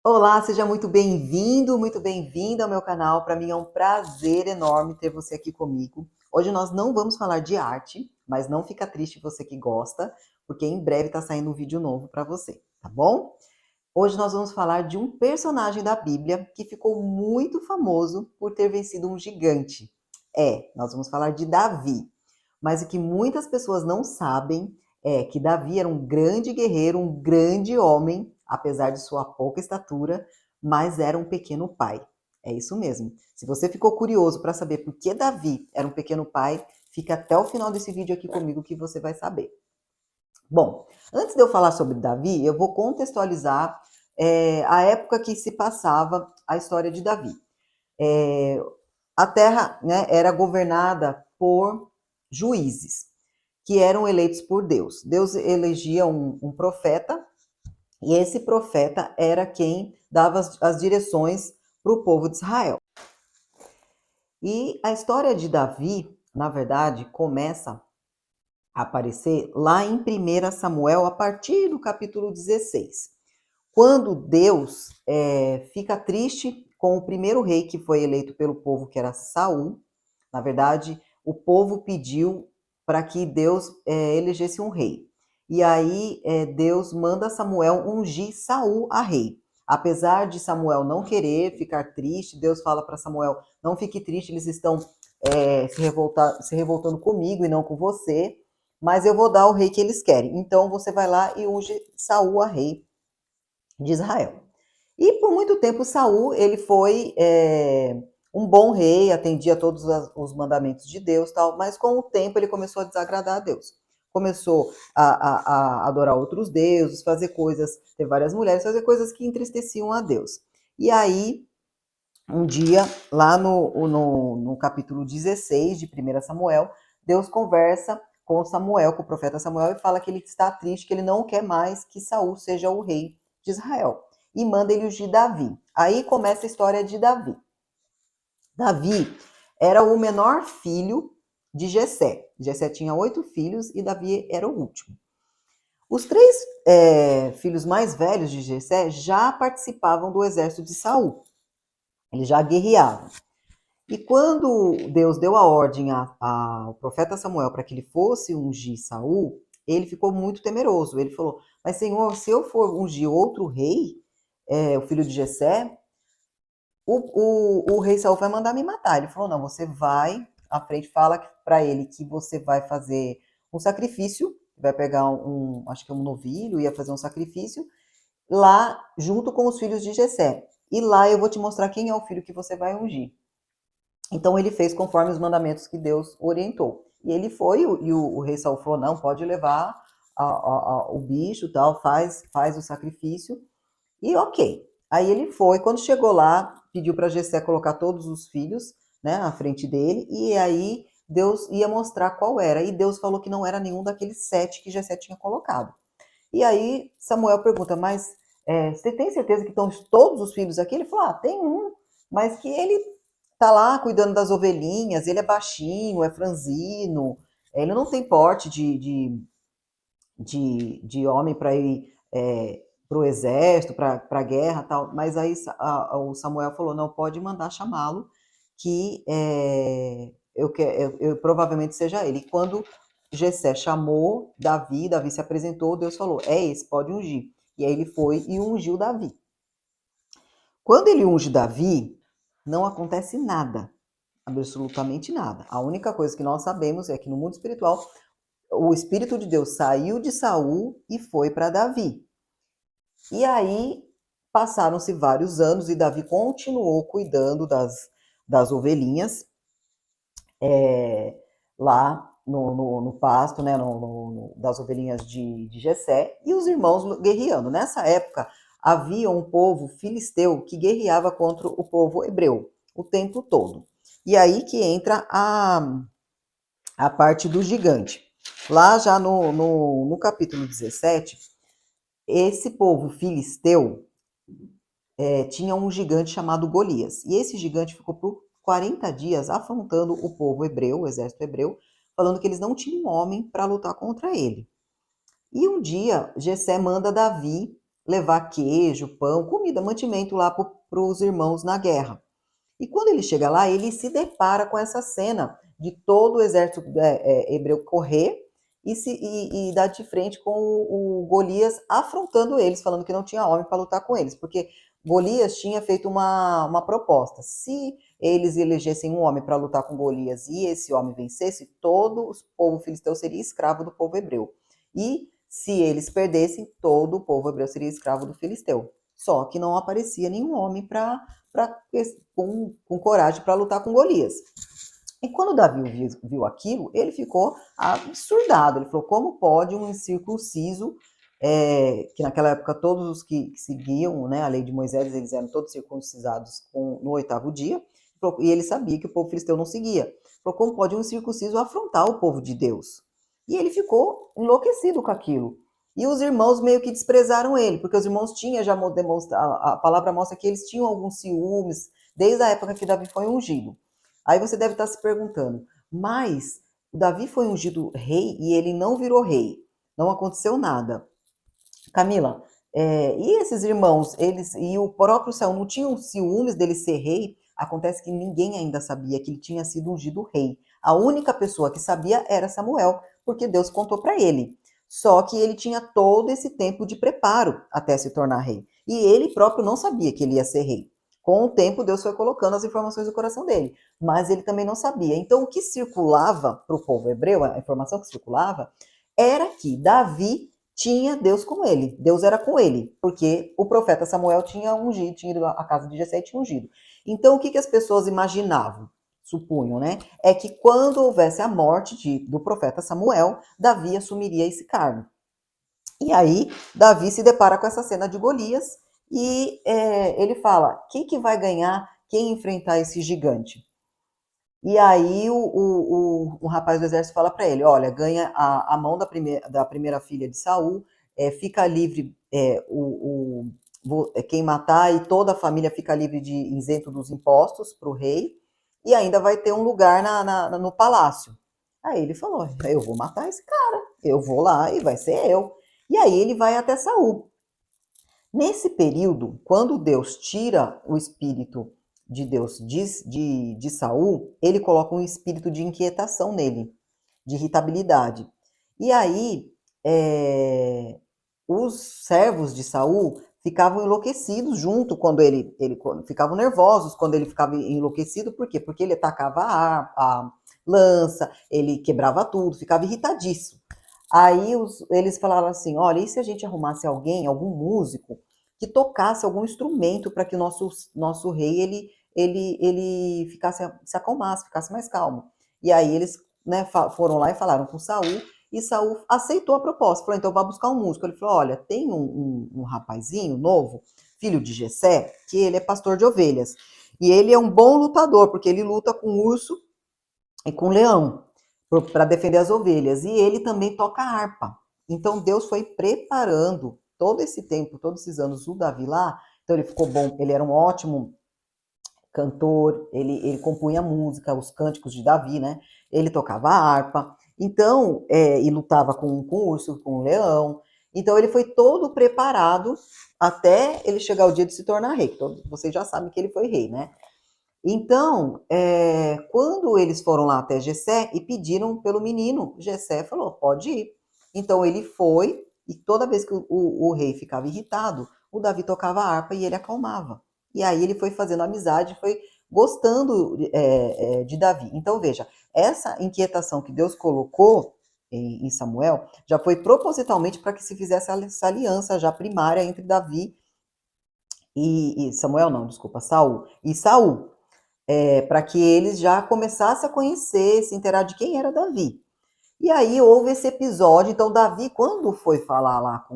Olá, seja muito bem-vindo ao meu canal. Para mim é um prazer enorme ter você aqui comigo. Hoje nós não vamos falar de arte, mas não fica triste você que gosta, porque em breve está saindo um vídeo novo para você, tá bom? Hoje nós vamos falar de um personagem da Bíblia que ficou muito famoso por ter vencido um gigante. Nós vamos falar de Davi. Mas o que muitas pessoas não sabem é que Davi era um grande guerreiro, um grande homem, apesar de sua pouca estatura, mas era um pequeno pai. É isso mesmo. Se você ficou curioso para saber por que Davi era um pequeno pai, fica até o final desse vídeo aqui comigo que você vai saber. Bom, antes de eu falar sobre Davi, eu vou contextualizar a época que se passava a história de Davi. É, a terra, né, era governada por juízes, que eram eleitos por Deus. Deus elegia um profeta, e esse profeta era quem dava as direções para o povo de Israel. E a história de Davi, na verdade, começa a aparecer lá em 1 Samuel, a partir do capítulo 16. Quando Deus fica triste com o primeiro rei que foi eleito pelo povo, que era Saul. Na verdade, o povo pediu para que Deus elegesse um rei. E aí Deus manda Samuel ungir Saul a rei. Apesar de Samuel não querer ficar triste, Deus fala para Samuel: não fique triste, eles estão se revoltando comigo e não com você, mas eu vou dar o rei que eles querem. Então você vai lá e unge Saul a rei de Israel. E por muito tempo Saul ele foi um bom rei, atendia todos os mandamentos de Deus, tal, mas com o tempo ele começou a desagradar a Deus. Começou a adorar outros deuses, fazer coisas, ter várias mulheres, fazer coisas que entristeciam a Deus. E aí, um dia, lá no capítulo 16 de 1 Samuel, Deus conversa com Samuel, com o profeta Samuel, e fala que ele está triste, que ele não quer mais que Saul seja o rei de Israel. E manda ele ungir Davi. Aí começa a história de Davi. Davi era o menor filho de Jessé. Jessé tinha 8 filhos e Davi era o último. Os 3 filhos mais velhos de Jessé já participavam do exército de Saul. Eles já guerreavam. E quando Deus deu a ordem ao profeta Samuel para que ele fosse ungir Saul, ele ficou muito temeroso. Ele falou: mas Senhor, se eu for ungir outro rei, o filho de Jessé, o rei Saul vai mandar me matar. Ele falou: não, você vai à frente, fala para ele que você vai fazer um sacrifício, vai pegar acho que um novilho, ia fazer um sacrifício lá junto com os filhos de Jessé. E lá eu vou te mostrar quem é o filho que você vai ungir. Então ele fez conforme os mandamentos que Deus orientou. E ele foi, e o rei Saul falou: não, pode levar o bicho, tal, faz o sacrifício. E ok. Aí ele foi, quando chegou lá, pediu para Jessé colocar todos os filhos, né, à frente dele, e aí Deus ia mostrar qual era. E Deus falou que não era nenhum daqueles 7 que Jessé tinha colocado. E aí Samuel pergunta: mas você tem certeza que estão todos os filhos aqui? Ele falou: tem um, mas que ele tá lá cuidando das ovelhinhas, ele é baixinho, é franzino, ele não tem porte de homem para ir para o exército, para a guerra, tal. Mas aí o Samuel falou: não, pode mandar chamá-lo, que eu provavelmente seja ele. E quando Jessé chamou Davi, Davi se apresentou, Deus falou: é esse, pode ungir. E aí ele foi e ungiu Davi. Quando ele unge Davi, não acontece nada, absolutamente nada. A única coisa que nós sabemos é que no mundo espiritual o Espírito de Deus saiu de Saul e foi para Davi. E aí passaram-se vários anos e Davi continuou cuidando das ovelhinhas lá no pasto, né, das ovelhinhas de Jessé, e os irmãos guerreando. Nessa época havia um povo filisteu que guerreava contra o povo hebreu o tempo todo. E aí que entra a parte do gigante. Lá já no capítulo 17, esse povo filisteu tinha um gigante chamado Golias. E esse gigante ficou por 40 dias afrontando o povo hebreu, o exército hebreu, falando que eles não tinham homem para lutar contra ele. E um dia, Jessé manda Davi levar queijo, pão, comida, mantimento lá para os irmãos na guerra. E quando ele chega lá, ele se depara com essa cena de todo o exército hebreu correr e dar de frente com o Golias afrontando eles, falando que não tinha homem para lutar com eles, porque Golias tinha feito uma proposta. Se eles elegessem um homem para lutar com Golias e esse homem vencesse, todo o povo filisteu seria escravo do povo hebreu. E se eles perdessem, todo o povo hebreu seria escravo do filisteu. Só que não aparecia nenhum homem com coragem para lutar com Golias. E quando Davi viu aquilo, ele ficou absurdado. Ele falou: como pode um incircunciso, que naquela época todos os que seguiam, né, a lei de Moisés, eles eram todos circuncisados no 8º dia, e ele sabia que o povo filisteu não seguia. Ele falou: como pode um incircunciso afrontar o povo de Deus? E ele ficou enlouquecido com aquilo. E os irmãos meio que desprezaram ele, porque os irmãos tinham já demonstrado, a palavra mostra que eles tinham alguns ciúmes, desde a época que Davi foi ungido. Aí você deve estar se perguntando, mas Davi foi ungido rei e ele não virou rei, não aconteceu nada. Camila, e esses irmãos, eles e o próprio Saul não tinham ciúmes dele ser rei? Acontece que ninguém ainda sabia que ele tinha sido ungido rei. A única pessoa que sabia era Samuel, porque Deus contou para ele. Só que ele tinha todo esse tempo de preparo até se tornar rei. E ele próprio não sabia que ele ia ser rei. Com o tempo, Deus foi colocando as informações no coração dele, mas ele também não sabia. Então, o que circulava para o povo hebreu, a informação que circulava, era que Davi tinha Deus com ele, Deus era com ele, porque o profeta Samuel tinha ungido, tinha ido à casa de Jessé e tinha ungido. Então, o que as pessoas imaginavam, supunham, né? É que quando houvesse a morte do profeta Samuel, Davi assumiria esse cargo. E aí, Davi se depara com essa cena de Golias e ele fala: quem que vai ganhar, quem enfrentar esse gigante? E aí o rapaz do exército fala para ele: olha, ganha a mão da primeira filha de Saul, fica livre quem matar, e toda a família fica livre de isento dos impostos para o rei, e ainda vai ter um lugar no palácio. Aí ele falou: eu vou matar esse cara, eu vou lá e vai ser eu. E aí ele vai até Saul. Nesse período, quando Deus tira o espírito de Deus de Saul, ele coloca um espírito de inquietação nele, de irritabilidade. E aí, os servos de Saul ficavam enlouquecidos junto quando ele ficavam nervosos quando ele ficava enlouquecido. Por quê? Porque ele atacava a lança, ele quebrava tudo, ficava irritadíssimo. Aí eles falaram assim: olha, e se a gente arrumasse alguém, algum músico, que tocasse algum instrumento para que o nosso rei ele se acalmasse, ficasse mais calmo. E aí eles, né, foram lá e falaram com Saul, e Saul aceitou a proposta. Falou: então vá buscar um músico. Ele falou: olha, tem um rapazinho novo, filho de Jessé, que ele é pastor de ovelhas. E ele é um bom lutador, porque ele luta com urso e com leão para defender as ovelhas. E ele também toca harpa. Então Deus foi preparando todo esse tempo, todos esses anos, o Davi lá. Então ele ficou bom, ele era um ótimo cantor, ele compunha música, os cânticos de Davi, né? Ele tocava harpa, então, e lutava com o urso, com o leão. Então ele foi todo preparado até ele chegar o dia de se tornar rei. Todos vocês já sabem que ele foi rei, né? Então, quando eles foram lá até Jessé e pediram pelo menino, Jessé falou: pode ir. Então ele foi, e toda vez que o rei ficava irritado, o Davi tocava a harpa e ele acalmava. E aí ele foi fazendo amizade, foi gostando de Davi. Então veja, essa inquietação que Deus colocou em Samuel já foi propositalmente para que se fizesse essa aliança já primária entre Davi e Samuel, não, desculpa, Saul e Saul. Para que eles já começassem a conhecer, se inteirar de quem era Davi. E aí houve esse episódio. Então Davi, quando foi falar lá,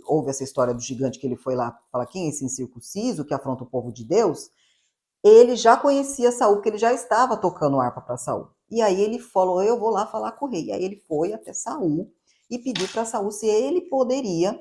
houve essa história do gigante, que ele foi lá falar: quem é esse incircunciso que afronta o povo de Deus? Ele já conhecia Saul, porque ele já estava tocando harpa para Saul. E aí ele falou: eu vou lá falar com o rei. E aí ele foi até Saul e pediu para Saul se ele poderia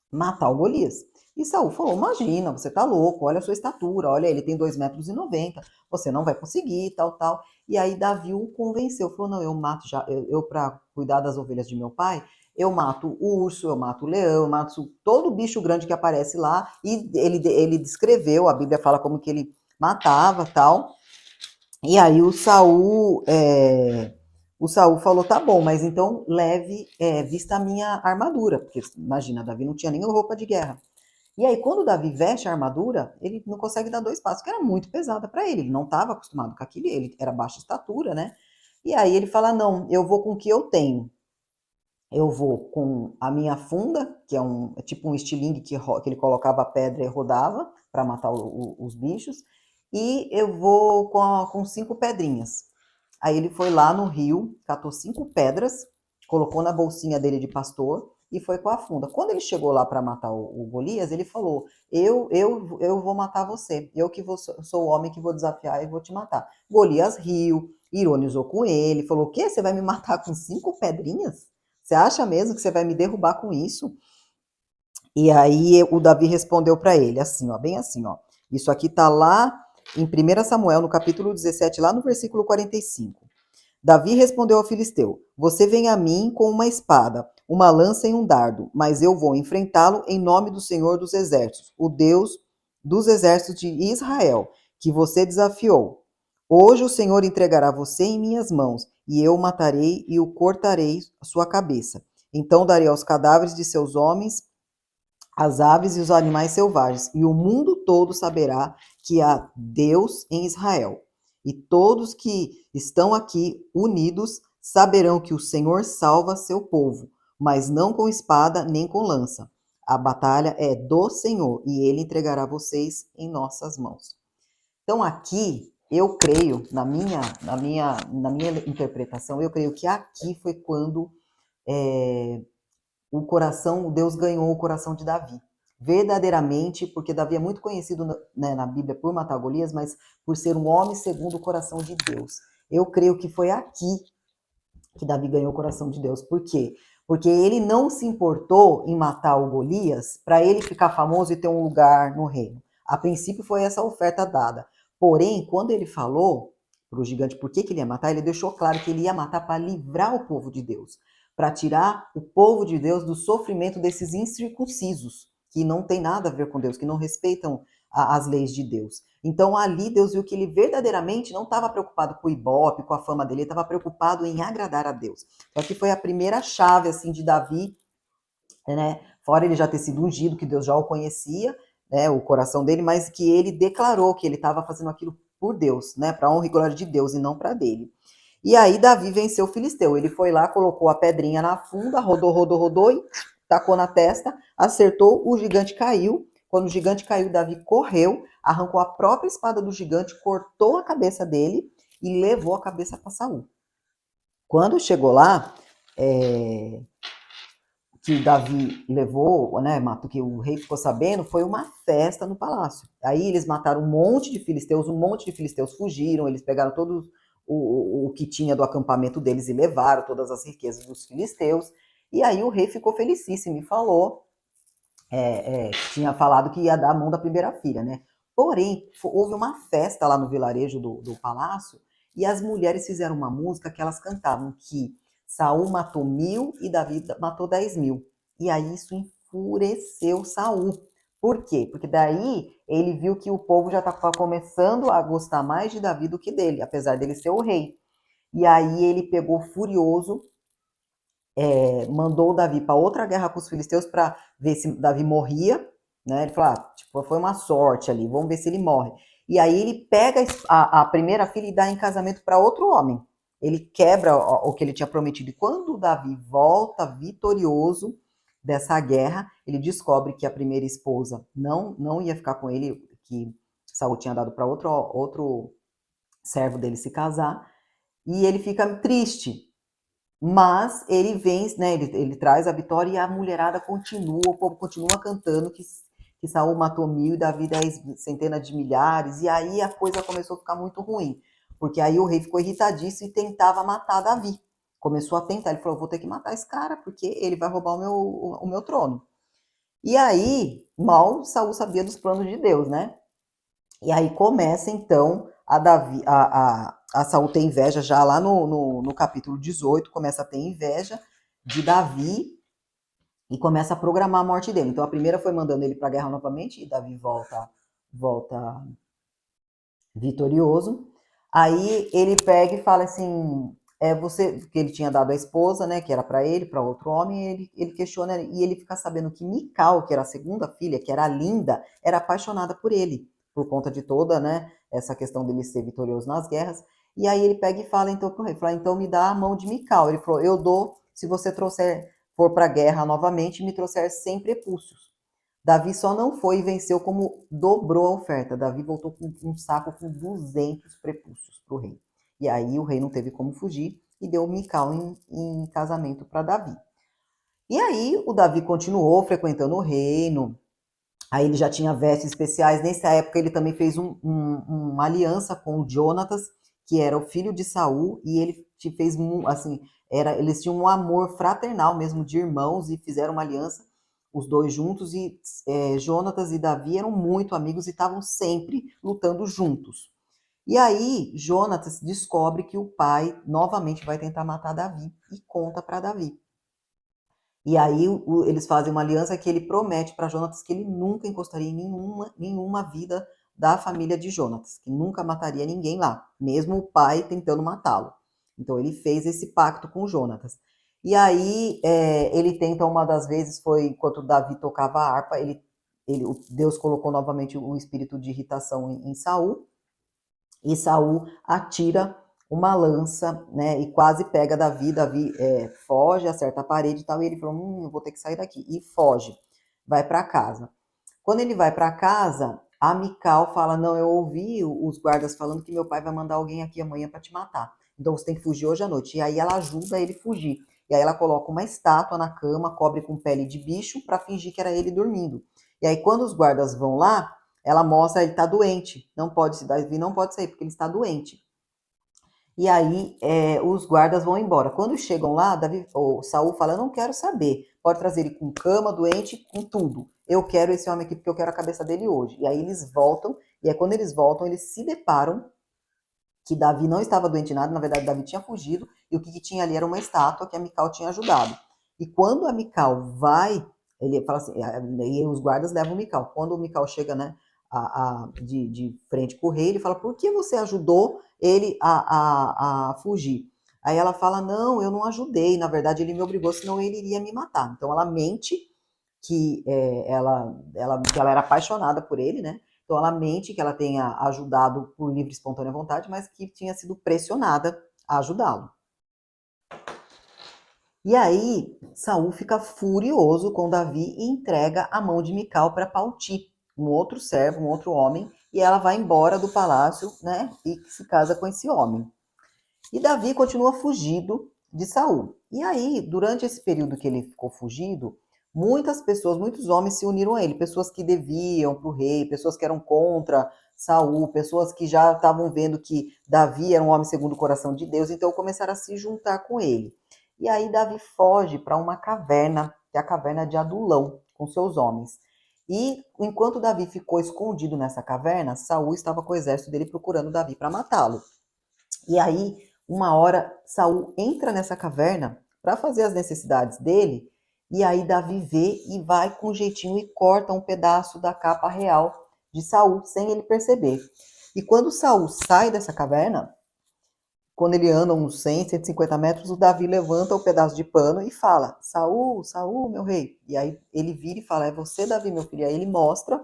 matar o Golias. E Saul falou: imagina, você tá louco, olha a sua estatura, olha, ele tem 2,90 m, você não vai conseguir, tal, tal. E aí Davi o convenceu, falou: não, eu mato já, eu para cuidar das ovelhas de meu pai, eu mato o urso, eu mato o leão, eu mato todo bicho grande que aparece lá, e ele descreveu, a Bíblia fala como que ele matava, tal. E aí o Saul falou, tá bom, mas então leve, vista a minha armadura, porque imagina, Davi não tinha nem roupa de guerra. E aí, quando o Davi veste a armadura, ele não consegue dar 2 passos, que era muito pesada para ele. Ele não estava acostumado com aquilo, ele era baixa estatura, né? E aí ele fala: não, eu vou com o que eu tenho. Eu vou com a minha funda, que é tipo um estilingue que ele colocava a pedra e rodava para matar os bichos, e eu vou com 5 pedrinhas. Aí ele foi lá no rio, catou 5 pedras, colocou na bolsinha dele de pastor e foi com a funda. Quando ele chegou lá para matar o Golias, ele falou: eu vou matar você. Eu que sou o homem que vou desafiar e vou te matar. Golias riu, ironizou com ele, falou: o quê? Você vai me matar com 5 pedrinhas? Você acha mesmo que você vai me derrubar com isso? E aí o Davi respondeu para ele assim, ó, bem assim, ó. Isso aqui tá lá em 1 Samuel, no capítulo 17, lá no versículo 45. Davi respondeu ao filisteu: você vem a mim com uma espada, uma lança e um dardo, mas eu vou enfrentá-lo em nome do Senhor dos Exércitos, o Deus dos exércitos de Israel, que você desafiou. Hoje o Senhor entregará você em minhas mãos, e eu o matarei e o cortarei a sua cabeça. Então darei aos cadáveres de seus homens as aves e os animais selvagens, e o mundo todo saberá que há Deus em Israel. E todos que estão aqui unidos saberão que o Senhor salva seu povo, mas não com espada nem com lança. A batalha é do Senhor, e ele entregará vocês em nossas mãos. Então aqui eu creio, na minha interpretação, eu creio que aqui foi quando Deus ganhou o coração de Davi. Verdadeiramente, porque Davi é muito conhecido na Bíblia por matar Golias, mas por ser um homem segundo o coração de Deus. Eu creio que foi aqui que Davi ganhou o coração de Deus. Por quê? Porque ele não se importou em matar o Golias para ele ficar famoso e ter um lugar no reino. A princípio foi essa oferta dada. Porém, quando ele falou para o gigante por que ele ia matar, ele deixou claro que ele ia matar para livrar o povo de Deus, para tirar o povo de Deus do sofrimento desses incircuncisos, que não tem nada a ver com Deus, que não respeitam as leis de Deus. Então ali Deus viu que ele verdadeiramente não estava preocupado com o Ibope, com a fama dele, ele estava preocupado em agradar a Deus. Só que foi a primeira chave assim de Davi, né? Fora ele já ter sido ungido, que Deus já o conhecia, né, o coração dele, mas que ele declarou que ele estava fazendo aquilo por Deus, né, para honra e glória de Deus e não para dele. E aí Davi venceu o filisteu. Ele foi lá, colocou a pedrinha na funda, rodou e tacou na testa, acertou, o gigante caiu. Quando o gigante caiu, Davi correu, arrancou a própria espada do gigante, cortou a cabeça dele e levou a cabeça para Saul. Quando chegou lá, que Davi levou, né, que o rei ficou sabendo, foi uma festa no palácio. Aí eles mataram um monte de filisteus fugiram, eles pegaram todo o que tinha do acampamento deles e levaram todas as riquezas dos filisteus. E aí o rei ficou felicíssimo e falou, tinha falado que ia dar a mão da primeira filha, né? Porém, houve uma festa lá no vilarejo do palácio e as mulheres fizeram uma música que elas cantavam que Saul matou 1000 e Davi matou 10.000. E aí isso enfureceu Saul. Por quê? Porque daí ele viu que o povo já estava começando a gostar mais de Davi do que dele, apesar dele ser o rei. E aí ele pegou furioso, mandou o Davi para outra guerra com os filisteus para ver se Davi morria, né? Ele falou, tipo, foi uma sorte ali, vamos ver se ele morre. E aí ele pega a primeira filha e dá em casamento para outro homem. Ele quebra o que ele tinha prometido. E quando o Davi volta vitorioso dessa guerra, ele descobre que a primeira esposa não ia ficar com ele, que Saul tinha dado para outro servo dele se casar, e ele fica triste. Mas ele vence, né? Ele traz a vitória e a mulherada continua, o povo continua cantando que Saul matou 1000 e Davi 10 centenas de milhares. E aí a coisa começou a ficar muito ruim, porque aí o rei ficou irritadíssimo e tentava matar Davi. Começou a tentar, ele falou: vou ter que matar esse cara, porque ele vai roubar o meu trono. E aí, mal Saul sabia dos planos de Deus, né? E aí começa então a Saul ter inveja já lá no capítulo 18, começa a ter inveja de Davi e começa a programar a morte dele. Então a primeira foi mandando ele para a guerra novamente, e Davi volta vitorioso. Aí ele pega e fala assim, você, que ele tinha dado a esposa, né, que era para ele, para outro homem, ele questiona e ele fica sabendo que Mical, que era a segunda filha, que era linda, era apaixonada por ele, por conta de toda, né, essa questão dele ser vitorioso nas guerras. E aí ele pega e fala então pro rei, fala, então me dá a mão de Mical. Ele falou, eu dou se você for para a guerra novamente e me trouxer 100 prepúcios. Davi só não foi e venceu como dobrou a oferta. Davi voltou com um saco com 200 prepúcios para o rei. E aí o rei não teve como fugir e deu Mical em casamento para Davi. E aí o Davi continuou frequentando o reino. Aí ele já tinha vestes especiais. Nessa época ele também fez uma aliança com o Jonatas, que era o filho de Saul, e ele fez assim, eles tinham um amor fraternal mesmo de irmãos e fizeram uma aliança os dois juntos e Jonatas e Davi eram muito amigos e estavam sempre lutando juntos. E aí Jonatas descobre que o pai novamente vai tentar matar Davi e conta para Davi. E aí eles fazem uma aliança que ele promete para Jonatas que ele nunca encostaria em nenhuma vida da família de Jonatas, que nunca mataria ninguém lá, mesmo o pai tentando matá-lo. Então ele fez esse pacto com Jonatas. E aí ele tenta uma das vezes, foi enquanto Davi tocava a harpa, Deus colocou novamente o espírito de irritação em Saul, e Saul atira uma lança, né, e quase pega Davi. Davi foge, acerta a parede e tal, e ele falou, eu vou ter que sair daqui, e foge, vai para casa. Quando ele vai para casa, a Mical fala, não, eu ouvi os guardas falando que meu pai vai mandar alguém aqui amanhã para te matar, então você tem que fugir hoje à noite. E aí ela ajuda ele a fugir, e aí ela coloca uma estátua na cama, cobre com pele de bicho, para fingir que era ele dormindo. E aí quando os guardas vão lá, ela mostra, ele tá doente, não pode, Davi não pode sair, porque ele está doente. E aí os guardas vão embora. Quando chegam lá, Saul fala, eu não quero saber, pode trazer ele com cama, doente, com tudo. Eu quero esse homem aqui porque eu quero a cabeça dele hoje. E aí eles voltam, e aí quando eles voltam, eles se deparam que Davi não estava doente em nada, na verdade Davi tinha fugido, e o que tinha ali era uma estátua que a Mical tinha ajudado. E quando a Mical vai, ele fala assim, e os guardas levam o Mical. Quando o Mical chega, né, de frente com o rei, ele fala, por que você ajudou ele a fugir? Aí ela fala, não, eu não ajudei, na verdade ele me obrigou, senão ele iria me matar. Então ela mente que ela era apaixonada por ele, né? Então ela mente que ela tenha ajudado por livre e espontânea vontade, mas que tinha sido pressionada a ajudá-lo. E aí Saul fica furioso com Davi e entrega a mão de Mical para Palti, um outro servo, um outro homem, e ela vai embora do palácio, né? E se casa com esse homem. E Davi continua fugido de Saul. E aí, durante esse período que ele ficou fugido, muitas pessoas, muitos homens se uniram a ele, pessoas que deviam para o rei, pessoas que eram contra Saul, pessoas que já estavam vendo que Davi era um homem segundo o coração de Deus, então começaram a se juntar com ele. E aí Davi foge para uma caverna, que é a caverna de Adulão, com seus homens. E enquanto Davi ficou escondido nessa caverna, Saul estava com o exército dele procurando Davi para matá-lo. E aí, uma hora, Saul entra nessa caverna para fazer as necessidades dele, e aí Davi vê e vai com jeitinho e corta um pedaço da capa real de Saul, sem ele perceber. E quando Saul sai dessa caverna, quando ele anda uns 100, 150 metros, o Davi levanta o pedaço de pano e fala, Saul, Saul, meu rei. E aí ele vira e fala, é você, Davi, meu filho. E aí ele mostra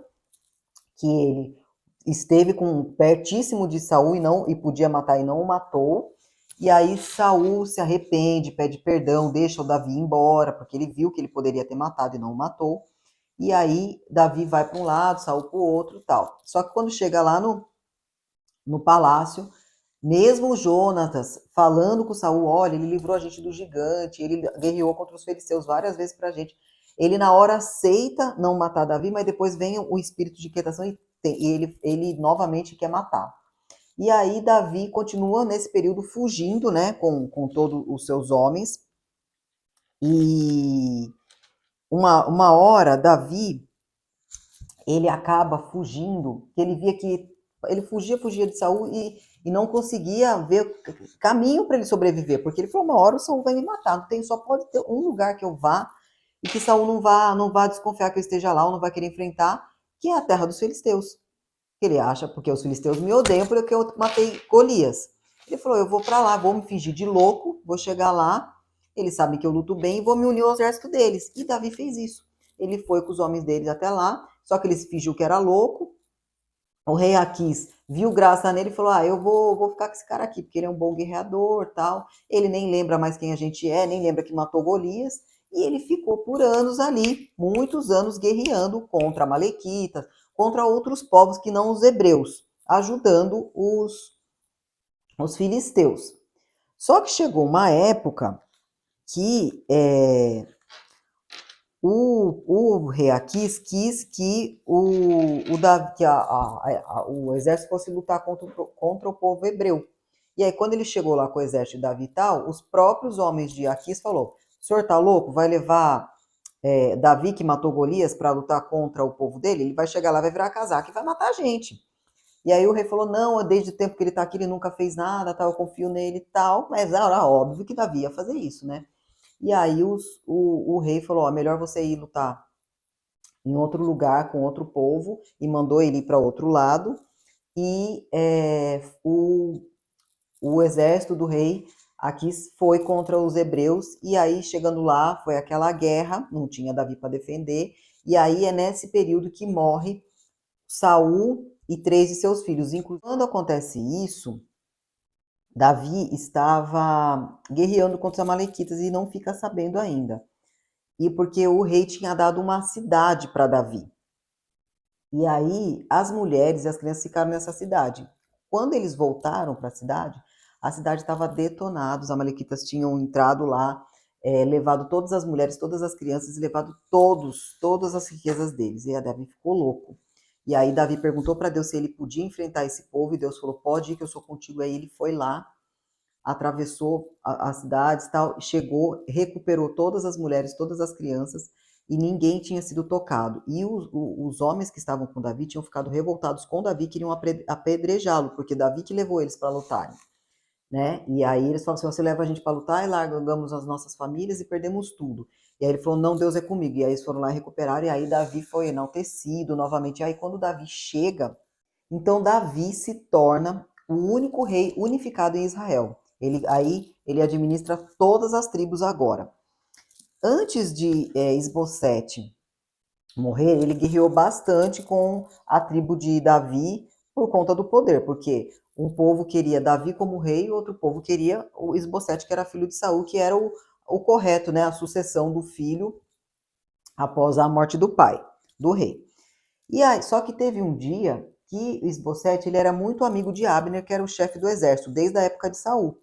que ele esteve pertíssimo de Saul e podia matar e não o matou. E aí Saul se arrepende, pede perdão, deixa o Davi embora, porque ele viu que ele poderia ter matado e não o matou. E aí Davi vai para um lado, Saul para o outro, tal. Só que quando chega lá no palácio, mesmo Jonatas falando com Saul, olha, ele livrou a gente do gigante, ele guerreou contra os filisteus várias vezes pra gente. Ele na hora aceita não matar Davi, mas depois vem o espírito de inquietação e ele novamente quer matar. E aí Davi continua nesse período fugindo, né, com todos os seus homens. E uma hora Davi, ele acaba fugindo, que ele via que ele fugia de Saul e não conseguia ver caminho para ele sobreviver, porque ele falou, uma hora o Saul vai me matar, só pode ter um lugar que eu vá e que Saul não vá desconfiar que eu esteja lá ou não vai querer enfrentar, que é a terra dos filisteus. Ele acha, porque os filisteus me odeiam porque eu matei Golias. Ele falou, eu vou para lá, vou me fingir de louco, vou chegar lá, eles sabem que eu luto bem e vou me unir ao exército deles. E Davi fez isso. Ele foi com os homens deles até lá, só que eles fingiu que era louco. O rei Aquis viu graça nele e falou, eu vou ficar com esse cara aqui, porque ele é um bom guerreador, tal. Ele nem lembra mais quem a gente é, nem lembra que matou Golias. E ele ficou por anos ali, muitos anos guerreando contra Amalequitas, contra outros povos que não os hebreus, ajudando os filisteus. Só que chegou uma época que o rei Aquis quis que o exército fosse lutar contra o povo hebreu. E aí, quando ele chegou lá com o exército de Davi e tal, os próprios homens de Aquis falou: o senhor tá louco? Vai levar Davi, que matou Golias, para lutar contra o povo dele? Ele vai chegar lá, vai virar casaca e vai matar a gente. E aí o rei falou: não, desde o tempo que ele tá aqui, ele nunca fez nada, tal, eu confio nele e tal. Mas era óbvio que Davi ia fazer isso, né? E aí o rei falou: ó, melhor você ir lutar em outro lugar com outro povo, e mandou ele ir para outro lado. E o exército do rei aqui foi contra os hebreus, e aí chegando lá foi aquela guerra, não tinha Davi para defender, e aí é nesse período que morre Saul e 3 de seus filhos. Quando acontece isso, Davi estava guerreando contra os amalequitas e não fica sabendo ainda. E porque o rei tinha dado uma cidade para Davi. E aí as mulheres e as crianças ficaram nessa cidade. Quando eles voltaram para a cidade estava detonada, os amalequitas tinham entrado lá, levado todas as mulheres, todas as crianças e levado todas as riquezas deles. E aí Davi ficou louco. E aí Davi perguntou para Deus se ele podia enfrentar esse povo, e Deus falou: pode ir que eu sou contigo. Aí ele foi lá, atravessou as cidades, tal, chegou, recuperou todas as mulheres, todas as crianças, e ninguém tinha sido tocado. E os homens que estavam com Davi tinham ficado revoltados com Davi, queriam apedrejá-lo, porque Davi que levou eles para lutarem, né? E aí eles falaram assim: você leva a gente para lutar e largamos as nossas famílias e perdemos tudo. E aí ele falou: não, Deus é comigo. E aí eles foram lá e recuperaram, e aí Davi foi enaltecido novamente. E aí quando Davi chega, então Davi se torna o único rei unificado em Israel. Ele administra todas as tribos agora. Antes de Esbocete morrer, ele guerreou bastante com a tribo de Davi por conta do poder, porque um povo queria Davi como rei e outro povo queria o Esbocete, que era filho de Saul, que era o correto, né, a sucessão do filho após a morte do pai, do rei. E aí, só que teve um dia que Esbocete ele era muito amigo de Abner, que era o chefe do exército, desde a época de Saul.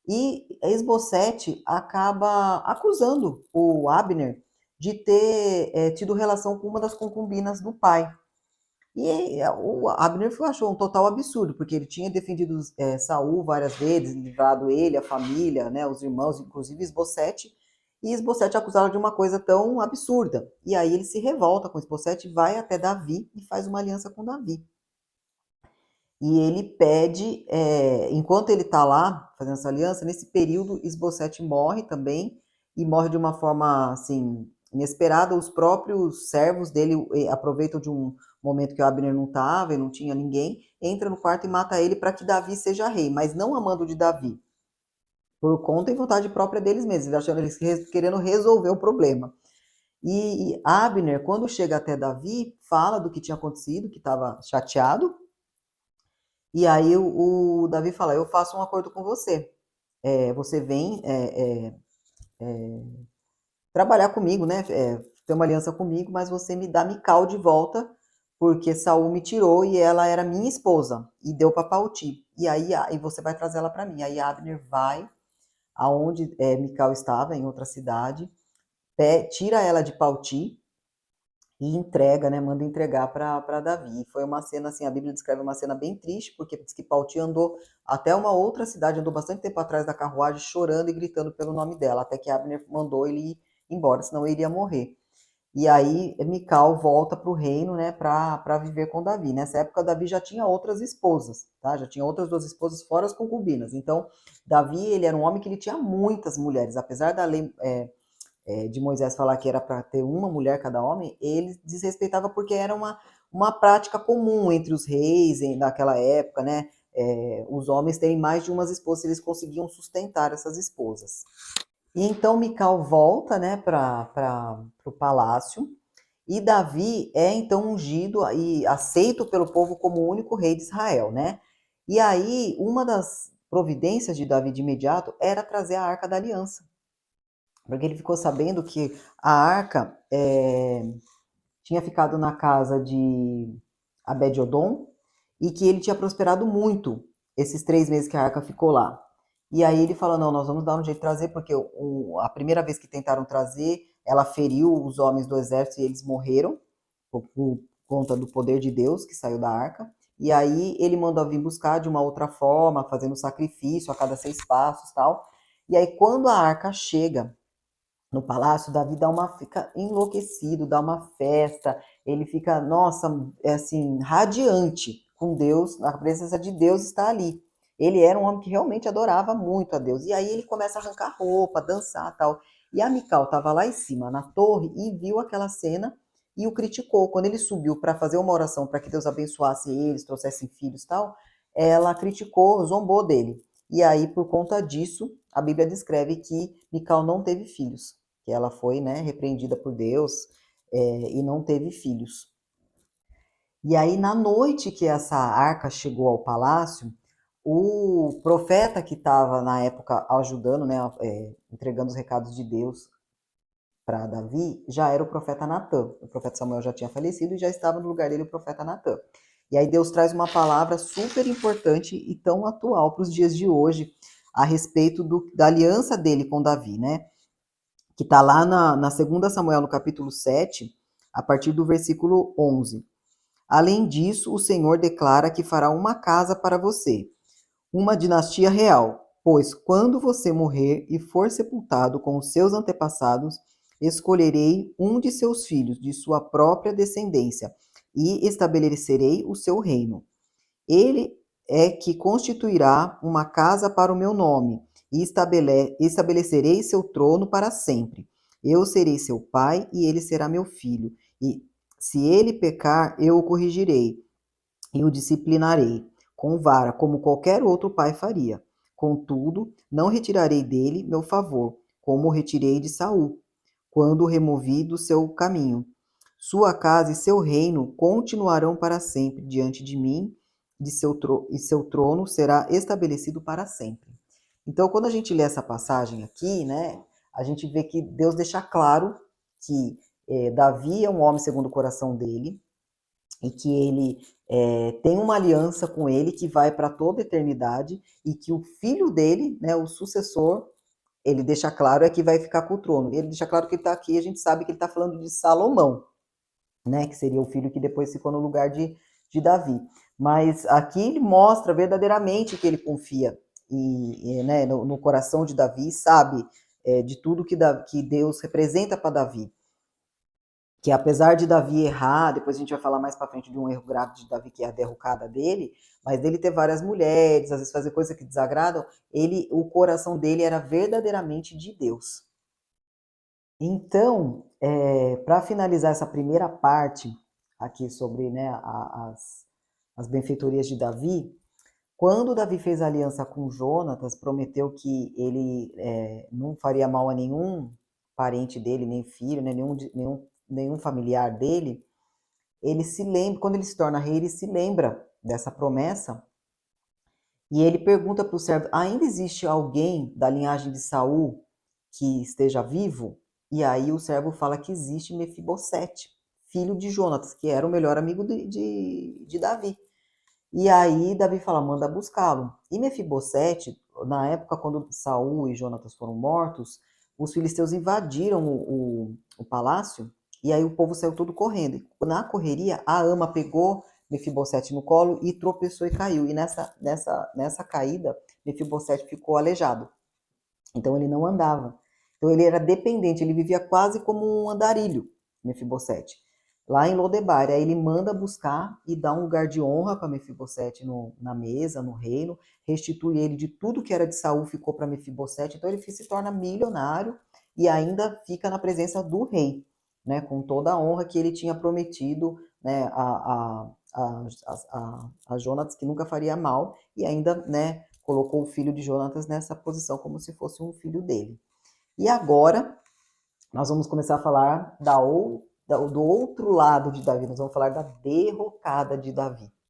E Esbocete acaba acusando o Abner de ter tido relação com uma das concubinas do pai. E o Abner achou um total absurdo, porque ele tinha defendido Saul várias vezes, livrado ele, a família, né, os irmãos, inclusive Esbocete, e Esbocete acusava de uma coisa tão absurda. E aí ele se revolta com Esbocete, vai até Davi e faz uma aliança com Davi. E ele pede, enquanto ele está lá fazendo essa aliança, nesse período Esbocete morre também, e morre de uma forma assim inesperada. Os próprios servos dele aproveitam de um momento que o Abner não estava e não tinha ninguém, entra no quarto e mata ele para que Davi seja rei, mas não a mando de Davi, por conta e vontade própria deles mesmos, achando eles querendo resolver o problema. E Abner, quando chega até Davi, fala do que tinha acontecido, que estava chateado. E aí o Davi fala: eu faço um acordo com você. Você vem trabalhar comigo, né? Ter uma aliança comigo, mas você me dá Mical de volta, porque Saul me tirou e ela era minha esposa e deu para Pauti. E aí você vai trazer ela para mim. Aí Abner vai aonde Mical estava, em outra cidade, tira ela de Pauti e entrega, né, manda entregar para Davi. Foi uma cena assim, a Bíblia descreve uma cena bem triste, porque diz que Pauti andou até uma outra cidade, andou bastante tempo atrás da carruagem, chorando e gritando pelo nome dela, até que Abner mandou ele ir embora, senão ele iria morrer. E aí Mical volta para o reino, né, para viver com Davi. Nessa época Davi já tinha outras esposas, tá? Já tinha outras 2 esposas fora as concubinas. Então Davi ele era um homem que ele tinha muitas mulheres, apesar da lei de Moisés falar que era para ter uma mulher cada homem, ele desrespeitava porque era uma prática comum entre os reis naquela época, né? Os homens terem mais de umas esposas, eles conseguiam sustentar essas esposas. E então Mical volta, né, para o palácio, e Davi é então ungido e aceito pelo povo como o único rei de Israel, né? E aí, uma das providências de Davi de imediato era trazer a Arca da Aliança, porque ele ficou sabendo que a arca tinha ficado na casa de Abed-Odom e que ele tinha prosperado muito esses 3 meses que a arca ficou lá. E aí ele falou, não, nós vamos dar um jeito de trazer, porque a primeira vez que tentaram trazer, ela feriu os homens do exército e eles morreram, por conta do poder de Deus que saiu da arca. E aí ele mandou vir buscar de uma outra forma, fazendo sacrifício a cada 6 passos, tal. E aí quando a arca chega no palácio, Davi fica enlouquecido, dá uma festa, ele fica, nossa, assim, radiante com Deus, a presença de Deus está ali. Ele era um homem que realmente adorava muito a Deus. E aí ele começa a arrancar roupa, dançar, tal. E a Mical estava lá em cima, na torre, e viu aquela cena e o criticou. Quando ele subiu para fazer uma oração para que Deus abençoasse eles, trouxessem filhos, tal, ela criticou, zombou dele. E aí, por conta disso, a Bíblia descreve que Mical não teve filhos, que ela foi, né, repreendida por Deus e não teve filhos. E aí, na noite que essa arca chegou ao palácio, o profeta que estava na época ajudando, né, entregando os recados de Deus para Davi, já era o profeta Natã. O profeta Samuel já tinha falecido e já estava no lugar dele o profeta Natã. E aí Deus traz uma palavra super importante e tão atual para os dias de hoje, a respeito da aliança dele com Davi, né? Que está lá na 2 Samuel, no capítulo 7, a partir do versículo 11. Além disso, o Senhor declara que fará uma casa para você, uma dinastia real, pois quando você morrer e for sepultado com os seus antepassados, escolherei um de seus filhos, de sua própria descendência, e estabelecerei o seu reino. Ele é que constituirá uma casa para o meu nome, e estabelecerei seu trono para sempre. Eu serei seu pai, e ele será meu filho. E se ele pecar, eu o corrigirei e o disciplinarei com vara, como qualquer outro pai faria. Contudo, não retirarei dele meu favor, como retirei de Saul, quando o removi do seu caminho. Sua casa e seu reino continuarão para sempre diante de mim, e seu trono será estabelecido para sempre. Então, quando a gente lê essa passagem aqui, né, a gente vê que Deus deixa claro que Davi é um homem segundo o coração dele, e que ele tem uma aliança com ele que vai para toda a eternidade, e que o filho dele, né, o sucessor, ele deixa claro que vai ficar com o trono. Ele deixa claro que ele está aqui, a gente sabe que ele está falando de Salomão, né, que seria o filho que depois ficou no lugar de Davi. Mas aqui ele mostra verdadeiramente que ele confia né, no coração de Davi, sabe de tudo que Deus representa para Davi. Que apesar de Davi errar, depois a gente vai falar mais para frente de um erro grave de Davi, que é a derrocada dele, mas dele ter várias mulheres, às vezes fazer coisas que desagradam, o coração dele era verdadeiramente de Deus. Então, para finalizar essa primeira parte aqui sobre, né, as benfeitorias de Davi, quando Davi fez aliança com Jonatas, prometeu que ele não faria mal a nenhum parente dele, nem filho, né, nenhum familiar dele, ele se lembra, quando ele se torna rei, ele se lembra dessa promessa e ele pergunta para o servo: ainda existe alguém da linhagem de Saul que esteja vivo? E aí o servo fala que existe Mefibosete, filho de Jonatas, que era o melhor amigo de Davi. E aí Davi fala: manda buscá-lo. E Mefibosete, na época quando Saul e Jonatas foram mortos, os filisteus invadiram o palácio, e aí o povo saiu todo correndo. E na correria, a ama pegou Mefibosete no colo e tropeçou e caiu. E nessa caída, Mefibosete ficou aleijado. Então ele não andava. Então ele era dependente, ele vivia quase como um andarilho, Mefibosete. Lá em Lodebar, aí ele manda buscar e dá um lugar de honra para Mefibosete na mesa, no reino, restitui ele de tudo que era de Saul, ficou para Mefibosete. Então ele se torna milionário e ainda fica na presença do rei, né, com toda a honra que ele tinha prometido, né, a Jonatas, que nunca faria mal, e ainda, né, colocou o filho de Jonatas nessa posição como se fosse um filho dele. E agora nós vamos começar a falar do outro lado de Davi, nós vamos falar da derrocada de Davi.